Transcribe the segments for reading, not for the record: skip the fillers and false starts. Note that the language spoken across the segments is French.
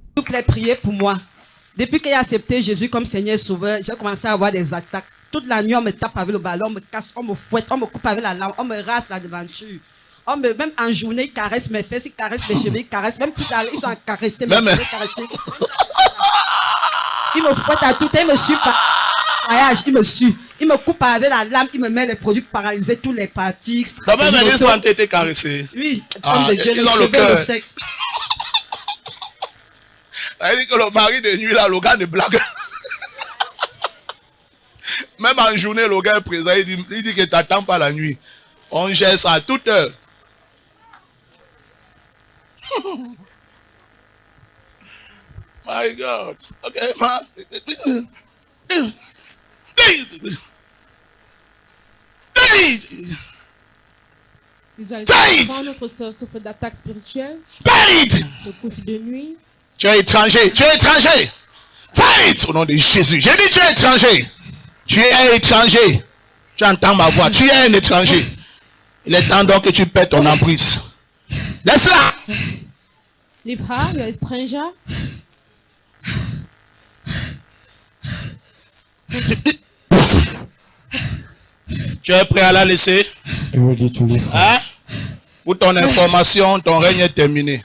S'il vous plaît, priez pour moi. Depuis qu'il a accepté Jésus comme Seigneur et Sauveur, j'ai commencé à avoir des attaques. Toute la nuit, on me tape avec le ballon, on me casse, on me fouette, on me coupe avec la lame, on me rase la devanture. Même en journée, ils caressent mes fesses, ils caressent mes cheveux, ils caressent. Même tout à l'heure, ils sont caressés, mes cheveux caressés. Ils me fouettent à tout, ils me suivent par voyage, ils me suivent. Ils me coupent avec la lame, ils me mettent les produits paralysés, tous les parties. Quand même, ils ont été caressés. Oui, homme de Dieu, le cheveu, le sexe. Elle dit que le mari de nuit, là, le gars ne blague. Même en journée, le gars est présent, il dit que t'attends pas la nuit. On gère ça à toute heure. My God. Okay, man. Visualisez notre soeur souffre d'attaques spirituelles. De couches de nuit. Tu es étranger. Tu es étranger. Fight au nom de Jésus. J'ai dit tu es étranger. Tu es étranger. Tu entends ma voix. Tu es un étranger. Il est temps donc que tu pètes ton emprise. Laisse-la. Leave her, you are a stranger. Tu es prêt à la laisser? Hein? Pour ton information, ton règne est terminé.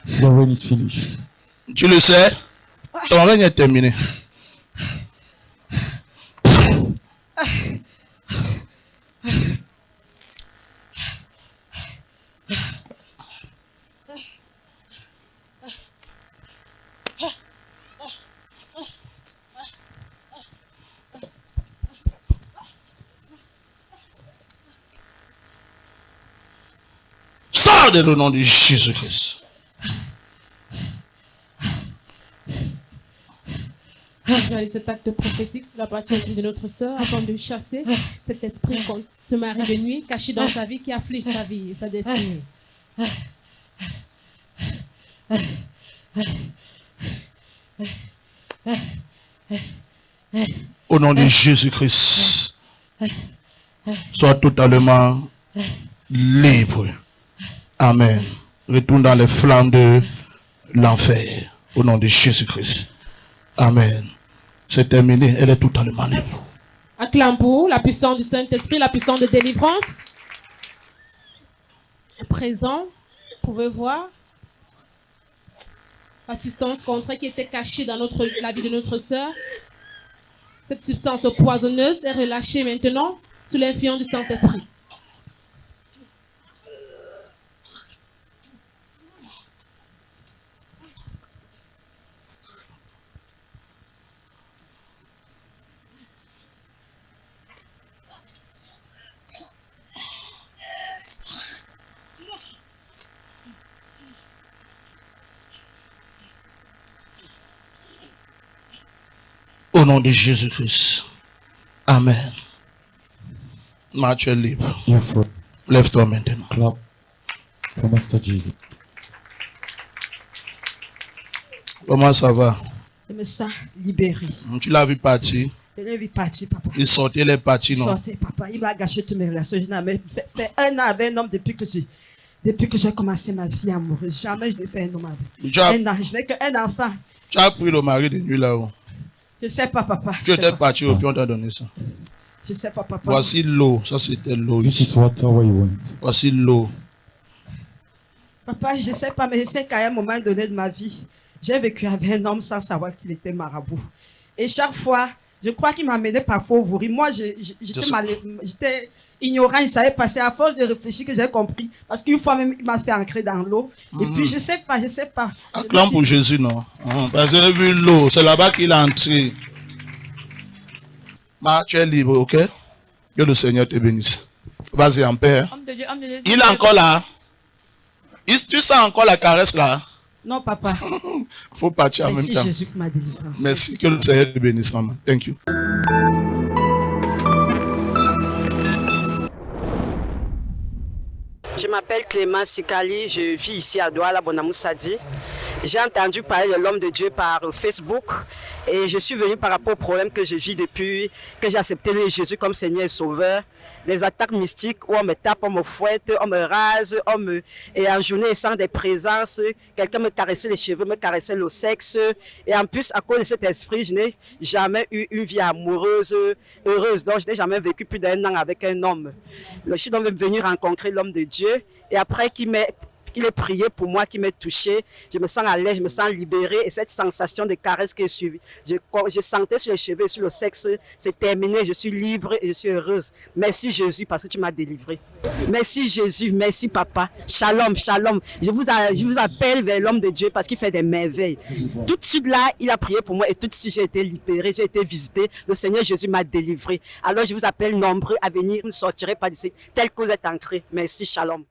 Tu le sais? Ton règne est terminé. Sors dans le nom de Jésus-Christ. Visualisez cet acte prophétique de la partie intime de notre sœur afin de chasser cet esprit contre ce mari de nuit caché dans sa vie qui afflige sa vie et sa destinée. Au nom de Jésus-Christ, sois totalement libre. Amen. Retourne dans les flammes de l'enfer. Au nom de Jésus-Christ. Amen. C'est terminé. Elle est totalement libre. Acclame pour la puissance du Saint-Esprit, la puissance de délivrance. À présent, vous pouvez voir la substance contraire qui était cachée dans la vie de notre sœur. Cette substance poisonneuse est relâchée maintenant sous l'influence du Saint-Esprit. Au nom de Jésus-Christ. Amen. Tu es libre. Lève-toi maintenant. Clap for Master Jesus. Comment ça va? Je me sens libéré. Tu l'as vu partir? Je l'ai vu partir, papa. Il sortait les parties, non? Il sortait, papa. Il m'a gâché toutes mes relations. Je n'avais fait un an avec un homme depuis que j'ai commencé ma vie amoureuse. Jamais je n'ai fait un homme avec. Un an. Je n'ai qu'un enfant. Tu as pris le mari de nuit là-haut? Je sais pas, papa. Tu étais parti au pied, on t'a donné ça. Je sais pas, papa. Voici l'eau. Ça, c'était l'eau. This is water where you want. Voici l'eau. Papa, je sais pas, mais je sais qu'à un moment donné de ma vie, j'ai vécu avec un homme sans savoir qu'il était marabout. Et chaque fois, je crois qu'il m'amenait parfois au vouri. Moi, j'étais ignorant, il savait passer. À force de réfléchir que j'ai compris. Parce qu'une fois même, il m'a fait ancrer dans l'eau. Et puis, je sais pas. Acclame pour Jésus, non? Parce que j'ai vu l'eau. C'est là-bas qu'il a entré. Tu es libre, ok? Que le Seigneur te bénisse. Vas-y en paix. Hein? Il est encore là. Tu sens encore la caresse là? Non, papa. Faut partir en même temps. Merci Jésus pour ma délivrance. Merci, que le Seigneur te bénisse, maman. Thank you. Je m'appelle Clément Sikali, je vis ici à Douala, Bonamoussadi. J'ai entendu parler de l'homme de Dieu par Facebook et je suis venu par rapport au problème que je vis depuis que j'ai accepté Jésus comme Seigneur et Sauveur. Des attaques mystiques où on me tape, on me fouette, on me rase, et en journée sans des présences, quelqu'un me caressait les cheveux, me caressait le sexe. Et en plus, à cause de cet esprit, je n'ai jamais eu une vie amoureuse, heureuse. Donc, je n'ai jamais vécu plus d'1 an avec un homme. Je suis donc venu rencontrer l'homme de Dieu et après qu'il ait prié pour moi, qu'il m'ait touché, je me sens à l'aise, je me sens libérée et cette sensation de caresse qui est suivie, je sentais sur les cheveux, sur le sexe, c'est terminé, je suis libre et je suis heureuse. Merci Jésus parce que tu m'as délivré. Merci Jésus, merci Papa. Shalom, shalom. Je vous appelle vers l'homme de Dieu parce qu'il fait des merveilles. Tout de suite là, il a prié pour moi et tout de suite j'ai été libérée, j'ai été visitée. Le Seigneur Jésus m'a délivré. Alors je vous appelle nombreux à venir, vous ne sortirez pas d'ici tel que vous êtes ancrés. Merci, shalom.